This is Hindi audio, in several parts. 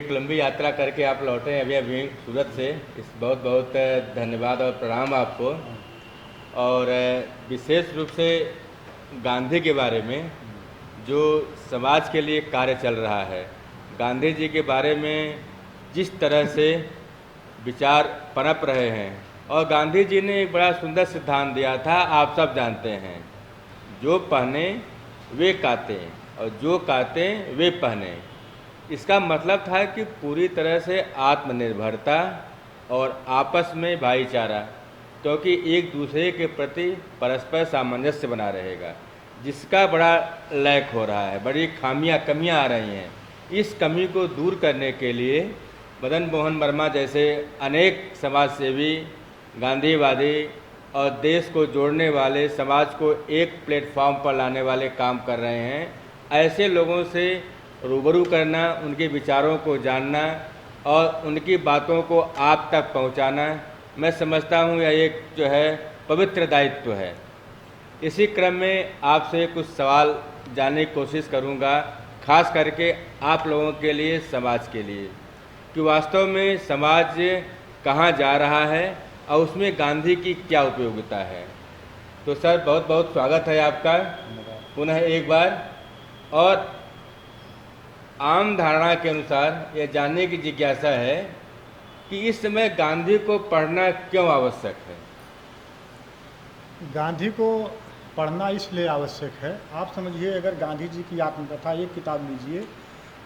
एक लंबी यात्रा करके आप लौटे हैं अभी अभी सूरत से। इस बहुत बहुत धन्यवाद और प्रणाम आपको। और विशेष रूप से गांधी के बारे में जो समाज के लिए कार्य चल रहा है, गांधी जी के बारे में जिस तरह से विचार पनप रहे हैं, और गांधी जी ने एक बड़ा सुंदर सिद्धांत दिया था, आप सब जानते हैं, जो पहने वे काते और जो काते वे पहने। इसका मतलब था कि पूरी तरह से आत्मनिर्भरता और आपस में भाईचारा, क्योंकि एक दूसरे के प्रति परस्पर सामंजस्य बना रहेगा, जिसका बड़ा लैक हो रहा है, बड़ी कमियां आ रही हैं। इस कमी को दूर करने के लिए मदन मोहन वर्मा जैसे अनेक समाजसेवी, गांधीवादी और देश को जोड़ने वाले, समाज को एक प्लेटफॉर्म पर लाने वाले काम कर रहे हैं। ऐसे लोगों से रूबरू करना, उनके विचारों को जानना और उनकी बातों को आप तक पहुंचाना, मैं समझता हूं यह एक जो है पवित्र दायित्व है। इसी क्रम में आपसे कुछ सवाल जानने की कोशिश करूंगा, खास करके आप लोगों के लिए, समाज के लिए, कि वास्तव में समाज कहां जा रहा है और उसमें गांधी की क्या उपयोगिता है। तो सर, बहुत बहुत स्वागत है आपका पुनः एक बार। और आम धारणा के अनुसार यह जानने की जिज्ञासा है कि इस समय गांधी को पढ़ना क्यों आवश्यक है। गांधी को पढ़ना इसलिए आवश्यक है, आप समझिए, अगर गांधी जी की आत्मकथा एक किताब लीजिए,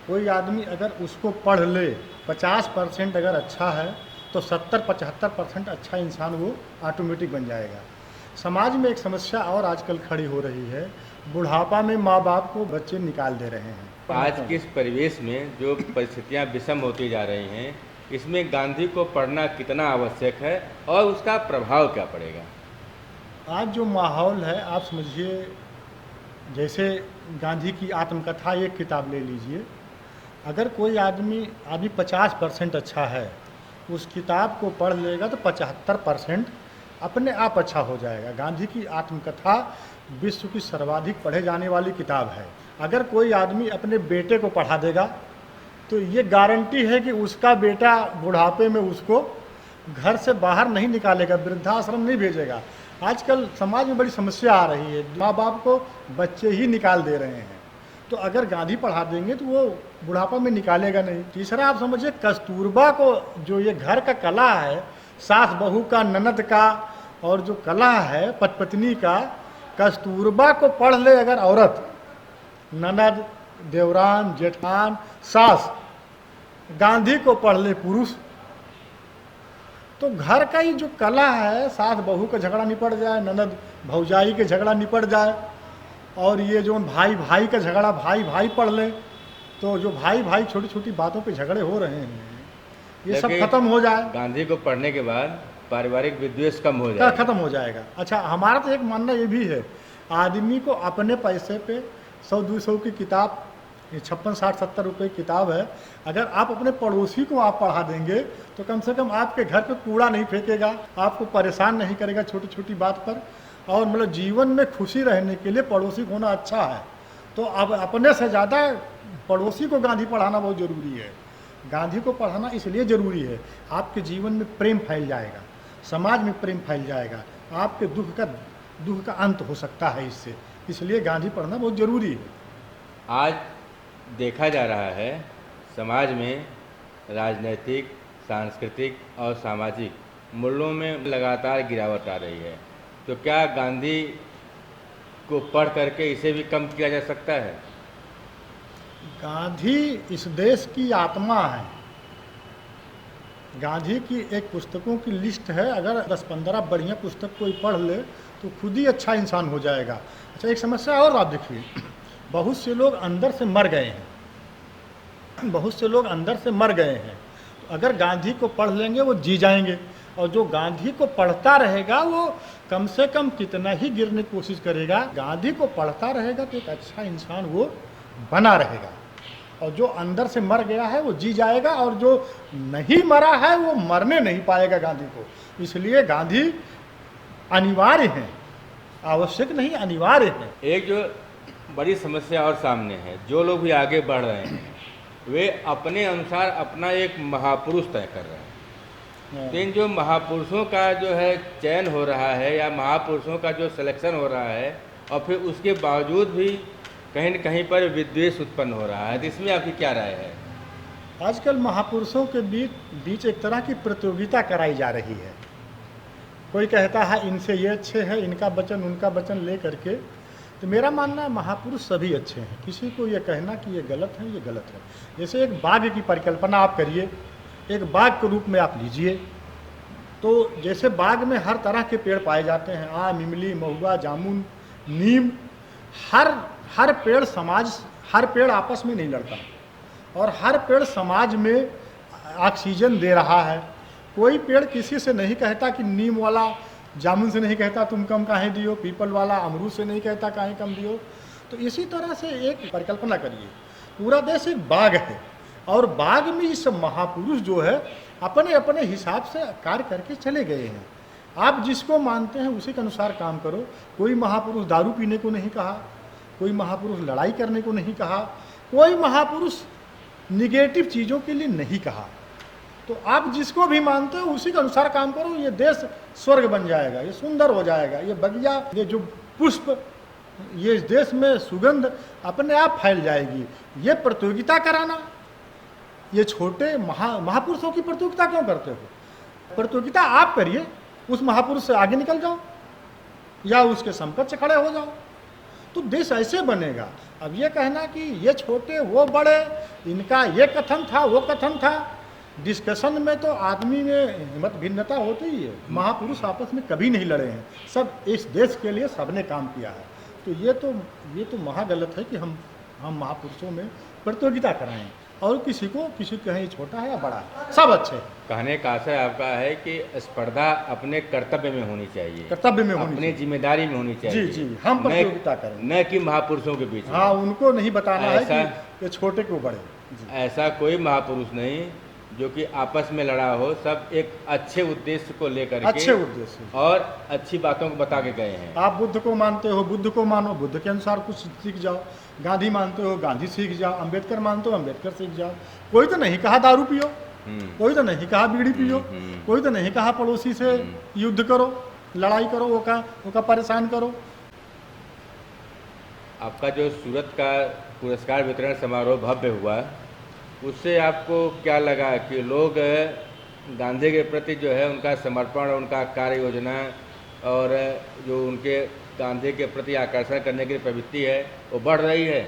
कोई आदमी अगर उसको पढ़ ले, 50% अगर अच्छा है तो 70-75% अच्छा इंसान वो ऑटोमेटिक बन जाएगा। समाज में एक समस्या और आजकल खड़ी हो रही है, बुढ़ापा में माँ बाप को बच्चे निकाल दे रहे हैं। आज के इस परिवेश में जो परिस्थितियां विषम होती जा रही हैं, इसमें गांधी को पढ़ना कितना आवश्यक है और उसका प्रभाव क्या पड़ेगा। आज जो माहौल है, आप समझिए, जैसे गांधी की आत्मकथा एक किताब ले लीजिए, अगर कोई आदमी 50% अच्छा है, उस किताब को पढ़ लेगा तो 75% अपने आप अच्छा हो जाएगा। गांधी की आत्मकथा विश्व की सर्वाधिक पढ़े जाने वाली किताब है। अगर कोई आदमी अपने बेटे को पढ़ा देगा तो ये गारंटी है कि उसका बेटा बुढ़ापे में उसको घर से बाहर नहीं निकालेगा, वृद्धाश्रम नहीं भेजेगा। आजकल समाज में बड़ी समस्या आ रही है, माँ बाप को बच्चे ही निकाल दे रहे हैं। तो अगर गांधी पढ़ा देंगे तो वो बुढ़ापा में निकालेगा नहीं। तीसरा, आप समझिए, कस्तूरबा को, जो ये घर का कला है, सास बहू का, ननद का, और जो कला है पत्नी का, कस्तूरबा को पढ़ ले अगर औरत, ननद, देवरान, जेठान, सास, गांधी को पढ़ ले पुरुष, तो घर का ही जो कला है, सास बहू का झगड़ा निपट जाए, ननद भौजाई के झगड़ा निपट जाए, और ये जो भाई भाई का झगड़ा भाई भाई पढ़ ले, तो जो भाई भाई छोटी छोटी बातों पे झगड़े हो रहे हैं, ये सब खत्म हो जाए। गांधी को पढ़ने के बाद पारिवारिक विद्वेष कम हो जाएगा, खत्म हो जाएगा। अच्छा, हमारा तो एक मानना ये भी है, आदमी को अपने पैसे पे 100-200 की किताब, 56-60-70 रुपये की किताब है, अगर आप अपने पड़ोसी को आप पढ़ा देंगे तो कम से कम आपके घर पे कूड़ा नहीं फेंकेगा, आपको परेशान नहीं करेगा छोटी छोटी बात पर, और मतलब जीवन में खुशी रहने के लिए पड़ोसी होना अच्छा है। तो अब अपने से ज़्यादा पड़ोसी को गांधी पढ़ाना बहुत ज़रूरी है। गांधी को पढ़ाना इसलिए ज़रूरी है, आपके जीवन में प्रेम फैल जाएगा, समाज में प्रेम फैल जाएगा, आपके दुख का अंत हो सकता है इससे, इसलिए गांधी पढ़ना बहुत ज़रूरी है। आज देखा जा रहा है समाज में राजनीतिक, सांस्कृतिक और सामाजिक मूल्यों में लगातार गिरावट आ रही है, तो क्या गांधी को पढ़ करके इसे भी कम किया जा सकता है। गांधी इस देश की आत्मा है। गांधी की एक पुस्तकों की लिस्ट है, अगर 10-15 बढ़िया पुस्तक कोई पढ़ ले तो खुद ही अच्छा इंसान हो जाएगा। अच्छा, एक समस्या और आप देखिए, बहुत से लोग अंदर से मर गए हैं, बहुत से लोग अंदर से मर गए हैं। तो अगर गांधी को पढ़ लेंगे वो जी जाएंगे, और जो गांधी को पढ़ता रहेगा वो कम से कम कितना ही गिरने की कोशिश करेगा, गांधी को पढ़ता रहेगा तो एक अच्छा इंसान वो बना रहेगा, और जो अंदर से मर गया है वो जी जाएगा, और जो नहीं मरा है वो मरने नहीं पाएगा गांधी को। इसलिए गांधी अनिवार्य है, आवश्यक नहीं, अनिवार्य है। एक जो बड़ी समस्या और सामने है, जो लोग भी आगे बढ़ रहे हैं वे अपने अनुसार अपना एक महापुरुष तय कर रहे हैं। तो इन जो महापुरुषों का जो है चयन हो रहा है या महापुरुषों का जो सिलेक्शन हो रहा है और फिर उसके बावजूद भी कहीं न कहीं पर विद्वेष उत्पन्न हो रहा है, तो इसमें आपकी क्या राय है? आजकल महापुरुषों के बीच एक तरह की प्रतियोगिता कराई जा रही है। कोई कहता है इनसे ये अच्छे हैं, इनका वचन उनका वचन ले करके। तो मेरा मानना है महापुरुष सभी अच्छे हैं, किसी को ये कहना कि ये गलत है, ये गलत है। जैसे एक बाग की परिकल्पना आप करिए, एक बाग के रूप में आप लीजिए, तो जैसे बाग में हर तरह के पेड़ पाए जाते हैं, आम, इमली, महुआ, जामुन, नीम, हर पेड़ आपस में नहीं लड़ता और हर पेड़ समाज में ऑक्सीजन दे रहा है। कोई पेड़ किसी से नहीं कहता कि नीम वाला जामुन से नहीं कहता तुम कम काहे दियो, पीपल वाला अमरूद से नहीं कहता काहे कम दियो। तो इसी तरह से एक परिकल्पना करिए, पूरा देश एक बाग है और बाग में इस महापुरुष जो है अपने अपने हिसाब से कार्य करके चले गए हैं। आप जिसको मानते हैं उसी के अनुसार काम करो। कोई महापुरुष दारू पीने को नहीं कहा, कोई महापुरुष लड़ाई करने को नहीं कहा, कोई महापुरुष निगेटिव चीज़ों के लिए नहीं कहा। तो आप जिसको भी मानते हो उसी के अनुसार काम करो। ये देश स्वर्ग बन जाएगा, ये सुंदर हो जाएगा, ये बगिया, ये जो पुष्प, ये देश में सुगंध अपने आप फैल जाएगी। ये प्रतियोगिता कराना, ये छोटे महापुरुषों की प्रतियोगिता क्यों करते हो? प्रतियोगिता आप करिए, उस महापुरुष से आगे निकल जाओ या उसके समकक्ष खड़े हो जाओ, तो देश ऐसे बनेगा। अब ये कहना कि ये छोटे वो बड़े, इनका ये कथन था वो कथन था, डिस्कशन में तो आदमी में मत भिन्नता होती ही है। महापुरुष आपस में कभी नहीं लड़े हैं, सब इस देश के लिए सबने काम किया है। तो ये तो महागलत है कि हम महापुरुषों में प्रतियोगिता कराएं और किसी कहीं छोटा है या बड़ा है, सब अच्छे हैं। कहने का आशय आपका है कि स्पर्धा अपने कर्तव्य में होनी चाहिए, कर्तव्य में होनी अपनी जिम्मेदारी में होनी चाहिए। जी, हम प्रतियोगिता करें, न कि महापुरुषों के बीच। हाँ, उनको नहीं बताना है कि ये छोटे को बड़े। ऐसा कोई महापुरुष नहीं जो कि आपस में लड़ा हो, सब एक अच्छे उद्देश्य को लेकर के, अच्छे उद्देश्य और अच्छी बातों को बता के गए हैं। आप बुद्ध को मानते हो, बुद्ध को मानो, बुद्ध के अनुसार कुछ सीख जाओ। गांधी मानते हो, गांधी सीख जाओ। अम्बेडकर मानते हो, अम्बेडकर सीख जाओ। कोई तो नहीं कहा दारू पियो, कोई तो नहीं कहा बीड़ी पियो, कोई तो नहीं कहा पड़ोसी से युद्ध करो, लड़ाई करो, वो का परेशान करो। आपका जो सूरत का पुरस्कार वितरण समारोह भव्य हुआ, उससे आपको क्या लगा कि लोग गांधी के प्रति जो है उनका समर्पण, उनका कार्य योजना और जो उनके गांधी के प्रति आकर्षण करने की प्रवृत्ति है वो बढ़ रही है?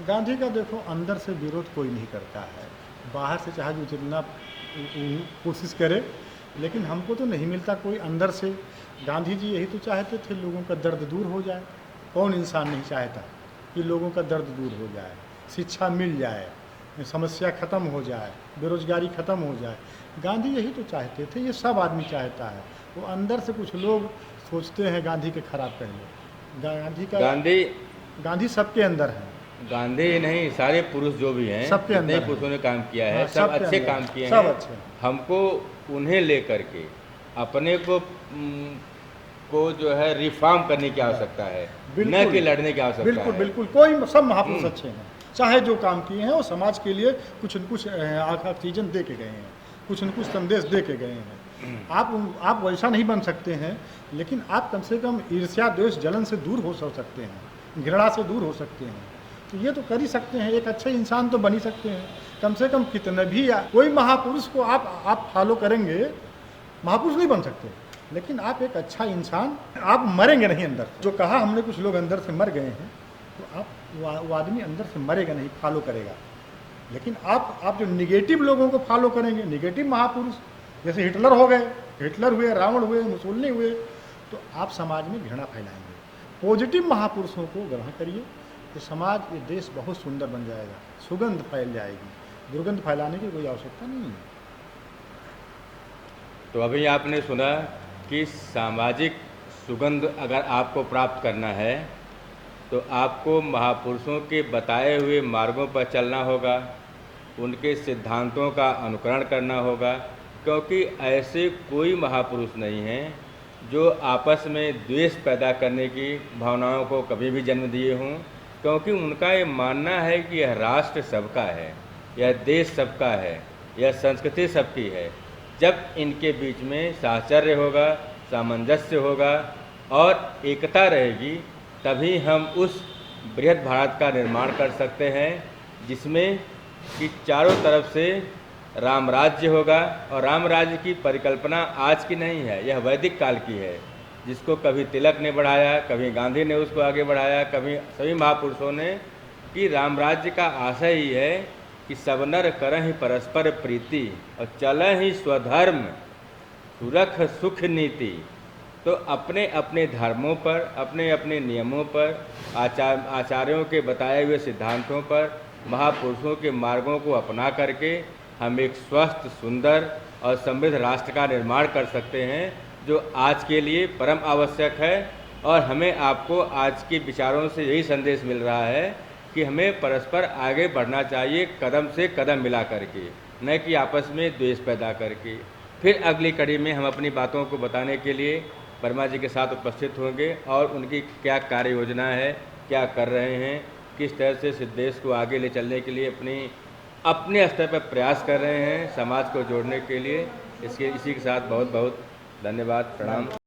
गांधी का देखो, अंदर से विरोध कोई नहीं करता है, बाहर से चाहे जो जितना कोशिश करे, लेकिन हमको तो नहीं मिलता कोई अंदर से। गांधी जी यही तो चाहते थे, लोगों का दर्द दूर हो जाए। कौन इंसान नहीं चाहता कि लोगों का दर्द दूर हो जाए, शिक्षा मिल जाए, समस्या खत्म हो जाए, बेरोजगारी खत्म हो जाए। गांधी यही तो चाहते थे, ये सब आदमी चाहता है। वो अंदर से कुछ लोग सोचते हैं गांधी के खराब कहेंगे। गांधी सबके अंदर है। गांधी नहीं, सारे पुरुष जो भी हैं, सबके अंदर पुरुषों ने काम किया है, हाँ, सब अच्छे काम किए हैं, सब अच्छे। हमको उन्हें लेकर के अपने को जो है रिफॉर्म करने की आवश्यकता है, न कि लड़ने की आवश्यकता है। बिल्कुल, कोई सब महापुरुष अच्छे हैं, चाहे जो काम किए हैं वो समाज के लिए कुछ न कुछ ऑक्सीजन दे के गए हैं, कुछ न कुछ संदेश दे के गए हैं। आप वैसा नहीं बन सकते हैं, लेकिन आप कम से कम ईर्ष्या, द्वेष, जलन से दूर हो सकते हैं, घृणा से दूर हो सकते हैं। तो ये तो कर ही सकते हैं, एक अच्छे इंसान तो बन ही सकते हैं। कम से कम कितने भी कोई महापुरुष को आप फॉलो करेंगे, महापुरुष नहीं बन सकते, लेकिन आप एक अच्छा इंसान, आप मरेंगे नहीं अंदर। जो कहा हमने, कुछ लोग अंदर से मर गए हैं, तो वो आदमी अंदर से मरेगा नहीं, फॉलो करेगा। लेकिन आप जो निगेटिव लोगों को फॉलो करेंगे, निगेटिव महापुरुष, जैसे हिटलर हो गए, हिटलर हुए, रावण हुए, मुसोलिनी हुए, तो आप समाज में घृणा फैलाएंगे। पॉजिटिव महापुरुषों को ग्रहण करिए, तो समाज, ये देश बहुत सुंदर बन जाएगा, सुगंध फैल जाएगी। दुर्गंध फैलाने की कोई आवश्यकता नहीं है। तो अभी आपने सुना कि सामाजिक सुगंध अगर आपको प्राप्त करना है तो आपको महापुरुषों के बताए हुए मार्गों पर चलना होगा, उनके सिद्धांतों का अनुकरण करना होगा, क्योंकि ऐसे कोई महापुरुष नहीं हैं जो आपस में द्वेष पैदा करने की भावनाओं को कभी भी जन्म दिए हों क्योंकि उनका ये मानना है कि यह राष्ट्र सबका है, यह देश सबका है, यह संस्कृति सबकी है। जब इनके बीच में साहचर्य होगा, सामंजस्य होगा और एकता रहेगी, तभी हम उस बृहद भारत का निर्माण कर सकते हैं जिसमें कि चारों तरफ से राम राज्य होगा। और राम राज्य की परिकल्पना आज की नहीं है, यह वैदिक काल की है, जिसको कभी तिलक ने बढ़ाया, कभी गांधी ने उसको आगे बढ़ाया, कभी सभी महापुरुषों ने, कि राम राज्य का आशय ही है कि सब नर करहि परस्पर प्रीति और चलहि स्वधर्म सुरख सुख नीति। तो अपने अपने धर्मों पर, अपने अपने नियमों पर, आचार्यों के बताए हुए सिद्धांतों पर, महापुरुषों के मार्गों को अपना करके हम एक स्वस्थ, सुंदर और समृद्ध राष्ट्र का निर्माण कर सकते हैं, जो आज के लिए परम आवश्यक है। और हमें आपको आज के विचारों से यही संदेश मिल रहा है कि हमें परस्पर आगे बढ़ना चाहिए, कदम से कदम मिला करके, न कि आपस में द्वेष पैदा करके। फिर अगली कड़ी में हम अपनी बातों को बताने के लिए वर्मा जी के साथ उपस्थित होंगे और उनकी क्या कार्य योजना है, क्या कर रहे हैं, किस तरह से इस देश को आगे ले चलने के लिए अपने स्तर पर प्रयास कर रहे हैं, समाज को जोड़ने के लिए। इसी के साथ बहुत बहुत धन्यवाद, प्रणाम।